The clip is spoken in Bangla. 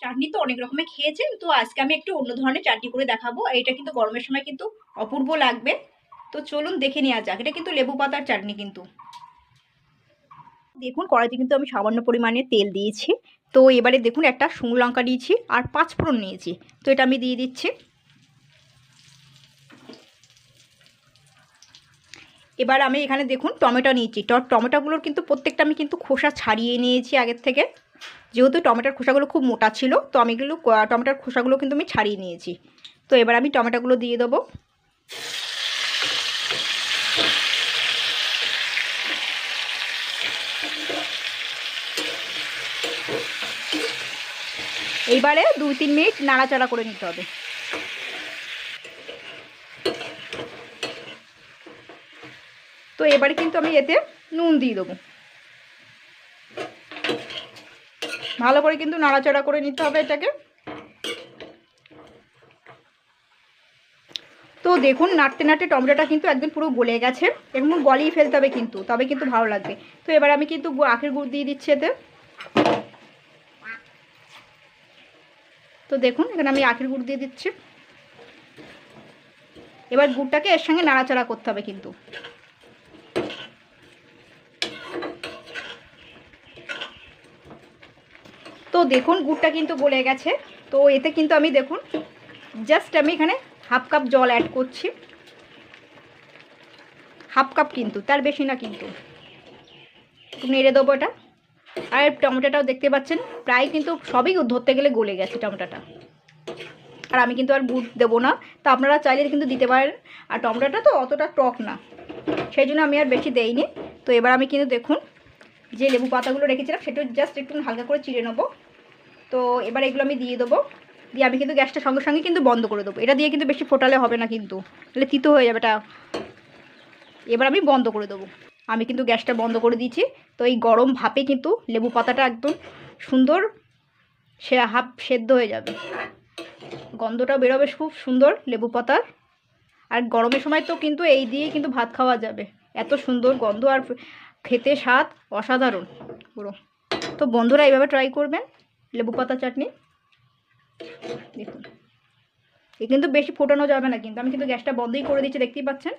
চাটনি তো অনেক রকমের খেয়েছেন, তো আজকে আমি একটু অন্য ধরনের চাটনি করে দেখাবো। এটা কিন্তু গরমের সময় কিন্তু অপূর্ব লাগবে। তো চলুন দেখে নেওয়া যাক। এটা কিন্তু লেবু পাতার চাটনি। কিন্তু দেখুন কড়াইতে কিন্তু আমি সামান্য পরিমাণে তেল দিয়েছি। তো এবারে দেখুন একটা শুকনো লঙ্কা নিয়েছি আর 5 ফোড়ন নিয়েছি। তো এটা আমি দিয়ে দিচ্ছি। এবার আমি এখানে দেখুন টমেটো নিয়েছি। টমেটোগুলোর কিন্তু প্রত্যেকটা আমি কিন্তু খোসা ছাড়িয়ে নিয়েছি আগের থেকে। যেহেতু টমেটোর খোসাগুলো খুব মোটা ছিল, তো আমি এগুলো টমেটোর খোসাগুলো কিন্তু আমি ছাড়িয়ে নিয়েছি। তো এবার আমি টমেটোগুলো দিয়ে দেবো। এইবারে 2-3 মিনিট নাড়াচাড়া করে নিতে হবে। তো এবারে কিন্তু আমি এতে নুন দিয়ে দেবো। ভালো করে কিন্তু নাড়াচাড়া করে নিতে হবে এটাকে। তো দেখুন নাড়তে নাড়তে টমেটোটা কিন্তু একদম পুরো গলে গেছে। এরকম গলিয়ে ফেলতে হবে কিন্তু, তবে কিন্তু ভালো লাগবে। তো এবার আমি কিন্তু আখের গুড় দিয়ে দিচ্ছি এতে। তো দেখুন এখানে আমি আখের গুড় দিয়ে দিচ্ছি। এবার গুড়টাকে এর সঙ্গে নাড়াচাড়া করতে হবে কিন্তু। তো দেখুন গুড়টা কিন্তু গলে গেছে। তো এতে কিন্তু আমি দেখুন জাস্ট আমি এখানে হাফ কাপ জল অ্যাড করছি। হাফ কাপ কিন্তু, তার বেশি না কিন্তু। একটু নেড়ে দেবো এটা। আর টমেটোটাও দেখতে পাচ্ছেন প্রায় কিন্তু সবই ধরতে গেলে গলে গেছে টমেটোটা। আর আমি কিন্তু আর গুড় দেবো না। তো আপনারা চাইলে কিন্তু দিতে পারেন। আর টমেটোটা তো অতটা টক না, সেই জন্য আমি আর বেশি দেইনি। তো এবার আমি কিন্তু দেখুন যে লেবু পাতাগুলো রেখেছিলাম সেটা জাস্ট একটু হালকা করে চিড়ে নেবো। তো এবার এগুলো আমি দিয়ে দেবো। দিয়ে আমি কিন্তু গ্যাসটা সঙ্গে সঙ্গে কিন্তু বন্ধ করে দেবো। এটা দিয়ে কিন্তু বেশি ফোটালে হবে না কিন্তু, তাহলে তিতো হয়ে যাবে এটা। এবার আমি বন্ধ করে দেবো। আমি কিন্তু গ্যাসটা বন্ধ করে দিয়েছি। তো এই গরম ভাপে কিন্তু লেবু পাতাটা একদম সুন্দর হাফ সেদ্ধ হয়ে যাবে। গন্ধটা বেরোবে খুব সুন্দর লেবু পাতার। আর গরমের সময় তো কিন্তু এই দিয়েই কিন্তু ভাত খাওয়া যাবে। এত সুন্দর গন্ধ আর খেতে স্বাদ অসাধারণ পুরো। তো বন্ধুরা এইভাবে ট্রাই করবেন লেবু পাতা চাটনি। দেখুন এ কিন্তু বেশি ফোটানো যাবে না কিন্তু, আমি কিন্তু গ্যাসটা বন্ধই করে দিচ্ছি, দেখতেই পাচ্ছেন।